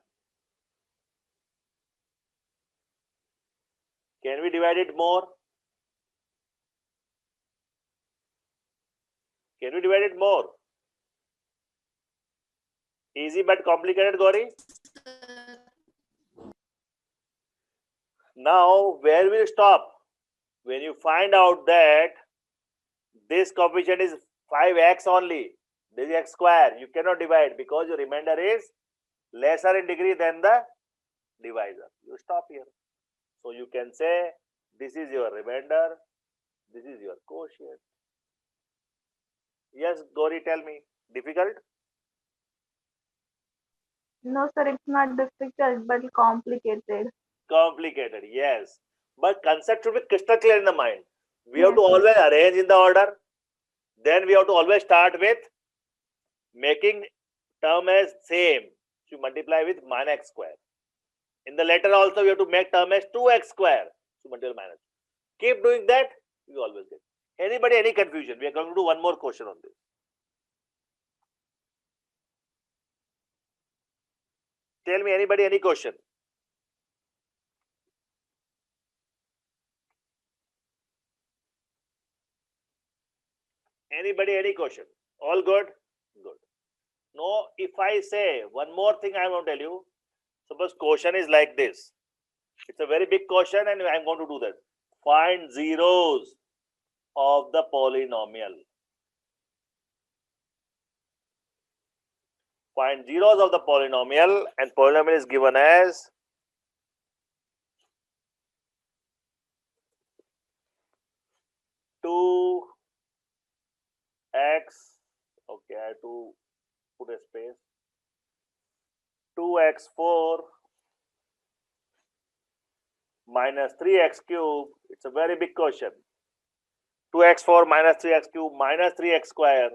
Can we divide it more? Can we divide it more? Easy but complicated, Gauri? Now, where will you stop? When you find out that this coefficient is 5x only, this is x square, you cannot divide because your remainder is lesser in degree than the divisor. You stop here. So you can say this is your remainder, this is your quotient. Yes, Gauri, tell me. Difficult? No, sir, it's not difficult, but complicated. Complicated, yes. But concept should be crystal clear in the mind. We have Yes, to sir. always arrange in the order. Then we have to always start with making term as same. So you multiply with minus x square. In the letter also we have to make term as 2x square. So multiply minus. Keep doing that, you always get. Anybody, any confusion? We are going to do one more question on this. Tell me, anybody, any question? Anybody, any question? All good? Good. No, if I say one more thing I want to tell you, suppose question is like this. It's a very big question and I'm going to do that. Find zeros of the polynomial. Find zeros of the polynomial, and polynomial is given as two x, okay, I have to put a space, 2x4 minus 3x cube. It's a very big question. 2x4 minus 3x cube minus 3x square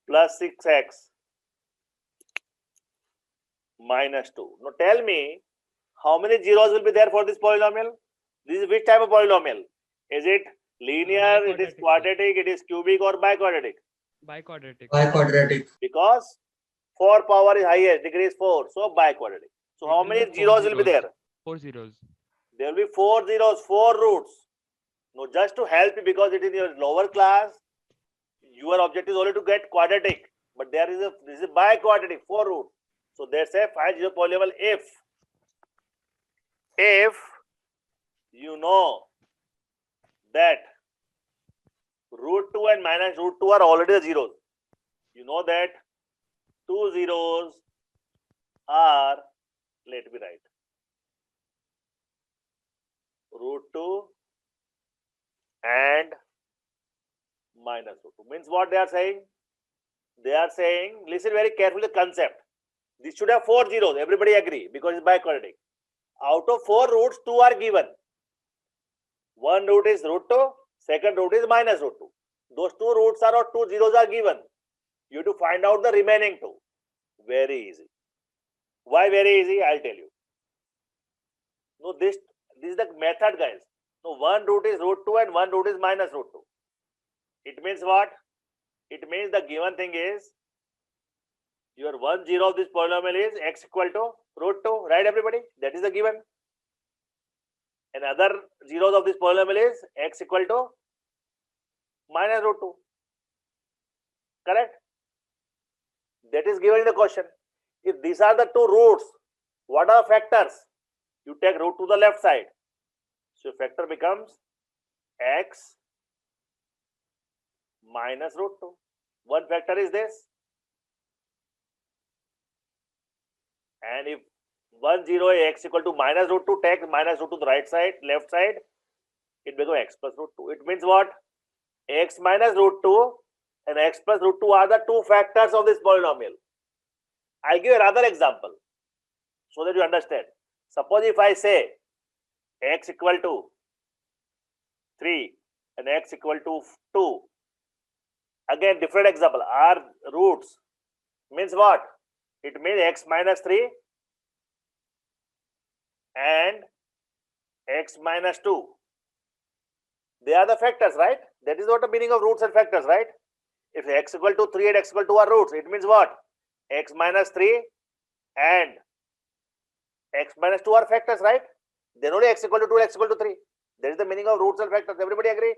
plus 6x minus 2. Now tell me, how many zeros will be there for this polynomial? This is which type of polynomial? Is it linear, it is Biquadratic, sir. quadratic, it is cubic or biquadratic? Biquadratic. Biquadratic. Because 4 power is highest, degree is 4, so biquadratic. So It how will many be zeros will be there? 4 zeros. There will be 4 zeros, 4 roots. Now just to help you, because it is in your lower class, your objective is only to get quadratic, but there is this is biquadratic, 4 roots. So they say find zero polynomial if you know that root 2 and minus root 2 are already the zeros. You know that 2 zeros are, let me write, root 2 and minus root 2. Means what they are saying? They are saying, listen very carefully the concept. This should have 4 zeros. Everybody agree because it's biquadratic. Out of 4 roots, 2 are given. One root is root 2, second root is minus root 2. Those 2 roots are or 2 zeros are given. You have to find out the remaining 2. Very easy. Why very easy? I'll tell you. No, this is the method, guys. So one root is root 2 and one root is minus root 2. It means what? It means the given thing is your 1 0 of this polynomial is x equal to root 2, right everybody? That is the given. And other zeros of this polynomial is x equal to minus root 2. Correct? That is given in the question. If these are the 2 roots, what are factors? You take root to the left side. So factor becomes x minus root 2. One factor is this. And if 1, 0 x equal to minus root 2, take minus root to the right side, left side, it becomes x plus root 2. It means what? X minus root 2 and x plus root 2 are the two factors of this polynomial. I'll give another example so that you understand. Suppose if I say x equal to 3 and x equal to 2. Again, different example. Are roots means what? It means x minus 3 and x minus 2. They are the factors, right? That is what the meaning of roots and factors, right? If x equal to 3 and x equal to 2 are roots, it means what? X minus 3 and x minus 2 are factors, right? Then only x equal to 2 and x equal to 3. That is the meaning of roots and factors. Everybody agree?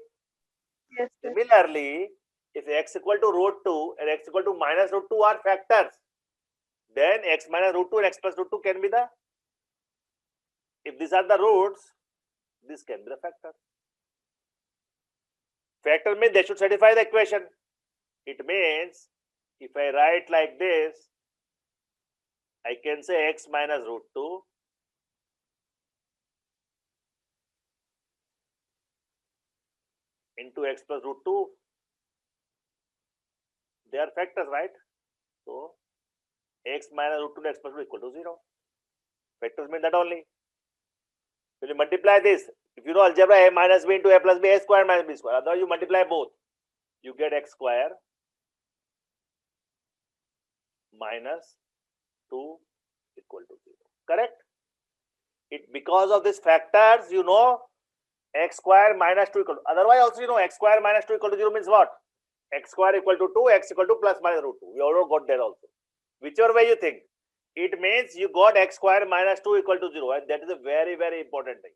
Yes, sir. Similarly, if x equal to root 2 and x equal to minus root 2 are factors, then x minus root 2 and x plus root 2 can be the, if these are the roots, this can be the factor. Factor means they should satisfy the equation. It means if I write like this, I can say x minus root 2 into x plus root 2. They are factors, right? So x minus root 2 and x plus root 2 equal to 0. Factors mean that only. When you multiply this, if you know algebra, a minus b into a plus b, a square minus b square. Otherwise, you multiply both. You get x square minus 2 equal to 0. Correct? It because of these factors, you know x square minus 2 equal to. Otherwise, also you know x square minus 2 equal to 0 means what? X square equal to 2, x equal to plus minus root 2. We already got that also. Whichever way you think, it means you got x square minus 2 equal to 0, and that is a very, very important thing.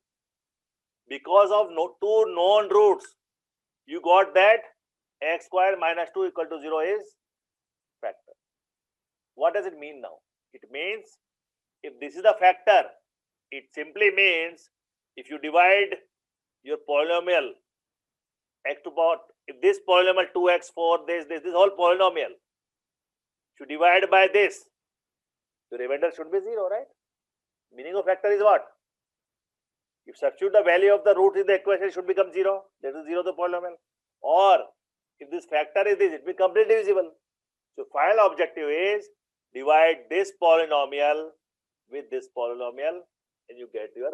Because of two known roots, you got that x square minus 2 equal to 0 is factor. What does it mean now? It means if this is the factor, it simply means if you divide your polynomial x to power, if this polynomial 2x4, this whole polynomial, if you divide by this, the remainder should be 0, right? Meaning of factor is what? If substitute the value of the root in the equation, it should become 0. That is 0 the polynomial. Or if this factor is this, it will be completely divisible. So final objective is divide this polynomial with this polynomial and you get your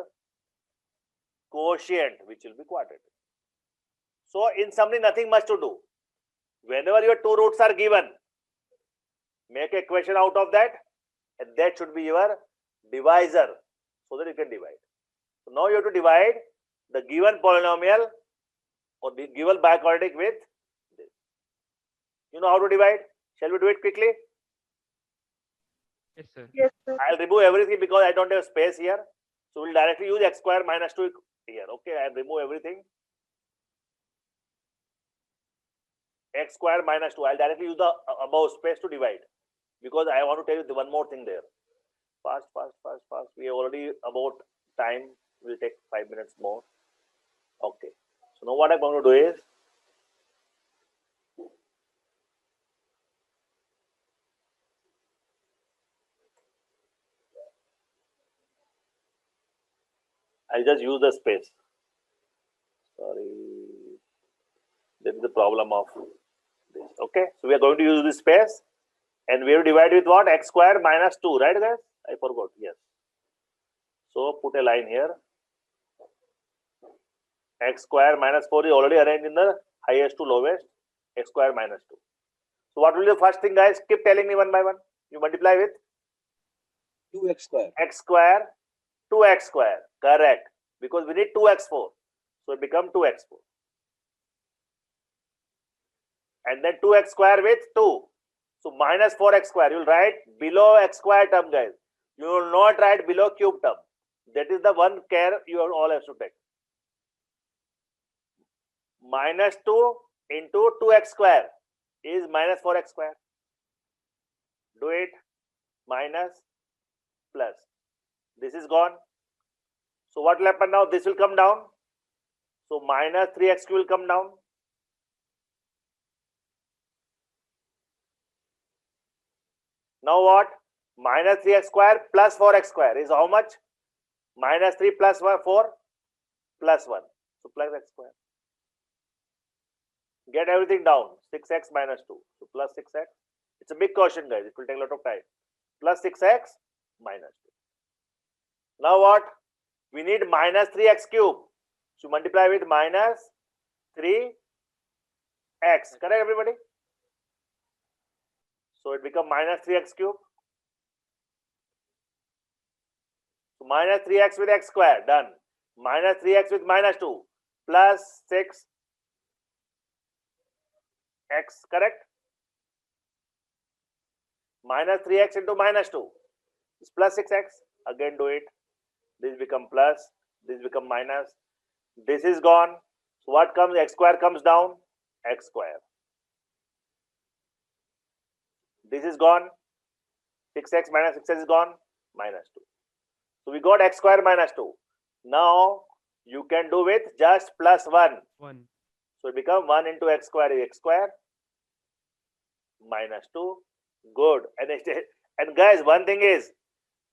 quotient, which will be quadratic. So in summary, nothing much to do. Whenever your two roots are given, make an equation out of that, and that should be your divisor so that you can divide. So now you have to divide the given polynomial or the given biquadratic with this. You know how to divide? Shall we do it quickly? Yes, sir. Yes, sir. I'll remove everything because I don't have space here. So we'll directly use x square minus 2 here. Okay, I'll remove everything. X square minus 2. I'll directly use the above space to divide because I want to tell you one more thing there. Fast. We are already about time. We'll take 5 minutes more. Okay. So now what I'm going to do is I'll just use the space. Sorry. That is the problem of this. Okay. So we are going to use this space and we will divide with what? X square minus 2, right guys? I forgot. Yes. So put a line here. X square minus 4 is already arranged in the highest to lowest. X square minus 2. So what will be the first thing, guys? Keep telling me one by one. You multiply with 2x square. X square, 2x square. Correct. Because we need 2x4. So it becomes 2x4. And then 2x square with 2. So minus 4x square. You will write below x square term, guys. You will not write below cube term. That is the one care you all have to take. Minus 2 into 2x square is minus 4x square. Do it. Minus plus. This is gone. So what will happen now? This will come down. So minus 3x will come down. Now what? Minus 3x square plus 4x square is how much? Minus 3 plus 4 plus 1. So plus x square. Get everything down. 6x minus 2. So plus 6x. It's a big question, guys. It will take a lot of time. Plus 6x minus 2. Now what? We need minus 3x cube. So multiply with minus 3x. Correct, everybody? So it becomes minus 3x cube. So minus 3x with x square. Done. Minus 3x with minus 2. Plus 6x. Correct? Minus 3x into minus 2 is plus 6x. Again do it. This become plus. This become minus. This is gone. So what comes? X square comes down. X square. This is gone. 6x minus 6x is gone. Minus 2. So we got x square minus 2. Now you can do with just plus 1. 1. So it becomes 1 into x square is x square minus 2. Good. And guys, one thing is,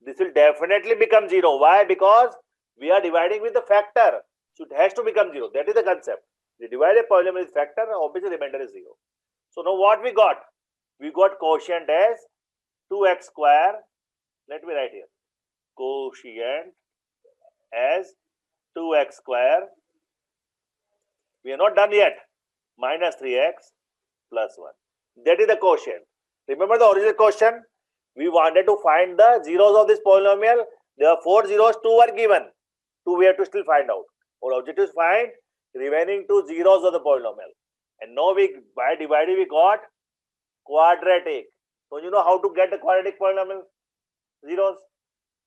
this will definitely become 0. Why? Because we are dividing with the factor. So it has to become 0. That is the concept. We divide a polynomial with factor, obviously remainder is 0. So now what we got? We got quotient as 2x square. Let me write here. Quotient as 2x square. We are not done yet. Minus 3x plus 1. That is the quotient. Remember the original question? We wanted to find the zeros of this polynomial. There are 4 zeros, 2 were given. 2 we have to still find out. Our objective is find remaining 2 zeros of the polynomial. And now we, by dividing, we got quadratic. So you know how to get the quadratic polynomial zeros?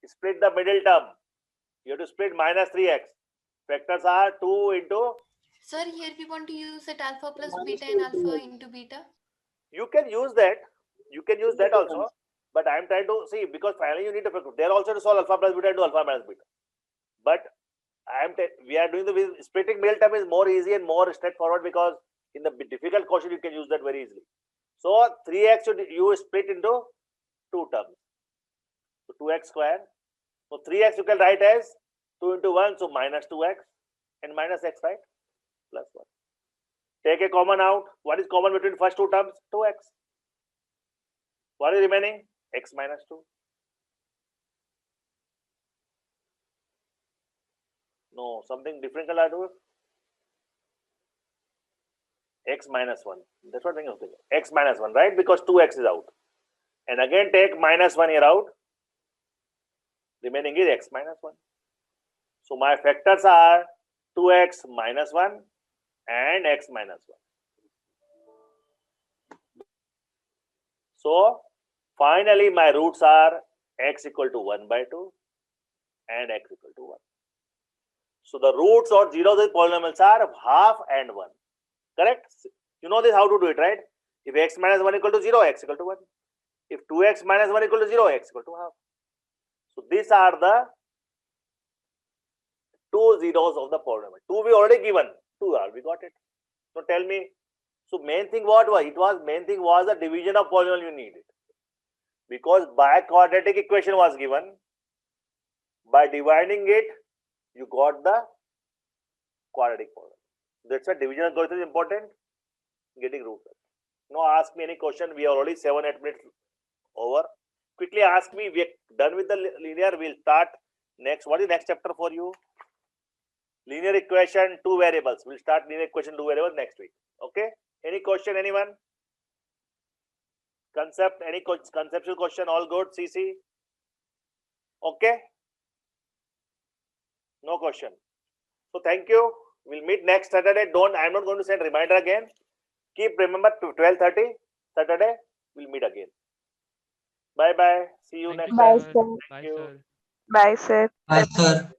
Split the middle term. You have to split minus 3x. Factors are 2 into. Sir, here we want to use that alpha plus Minus beta and 2 alpha into into beta. You can use that. You can use that also. But I am trying to see, because finally you need to figure. There also to solve alpha plus beta into alpha minus beta. But we are doing the splitting middle term is more easy and more straightforward, because in the difficult question you can use that very easily. So 3x you split into 2 terms. So 2x square. So 3x you can write as 2 into 1. So minus 2x and minus x, right? Plus 1. Take a common out. What is common between first 2 terms? 2x. What is remaining? X minus 2. No, something different can I do? X minus 1. That's what I'm thinking. X minus 1, right? Because 2x is out. And again take minus 1 here out. Remaining is x minus 1. So my factors are 2x minus 1 and x minus 1. So finally my roots are x equal to 1 by 2 and x equal to 1. So the roots or zeros of the polynomials are half and 1. Correct? You know this how to do it, right? If x minus 1 equal to 0, x equal to 1. If 2x minus 1 equal to 0, x equal to half. So these are the 2 zeros of the polynomial. 2 we already given. 2 are, we got it. So tell me. So main thing what was? Main thing was the division of polynomial you needed. Because by quadratic equation was given. By dividing it, you got the quadratic polynomial. That's why division algorithm is important. Getting root. Now ask me any question. We are already 7-8 minutes over. Quickly ask me. We are done with the linear. We'll start next. What is next chapter for you? Linear equation, 2 variables. We'll start linear equation, 2 variables next week. Okay? Any question, anyone? Concept, any conceptual question? All good, CC? Okay? No question. So thank you. We'll meet next Saturday. I'm not going to send reminder again. Keep remember 12:30 Saturday. We'll meet again. Bye bye. See you Thank next you, time. sir. Bye, sir. Bye, you. sir. Bye, sir. Bye, sir.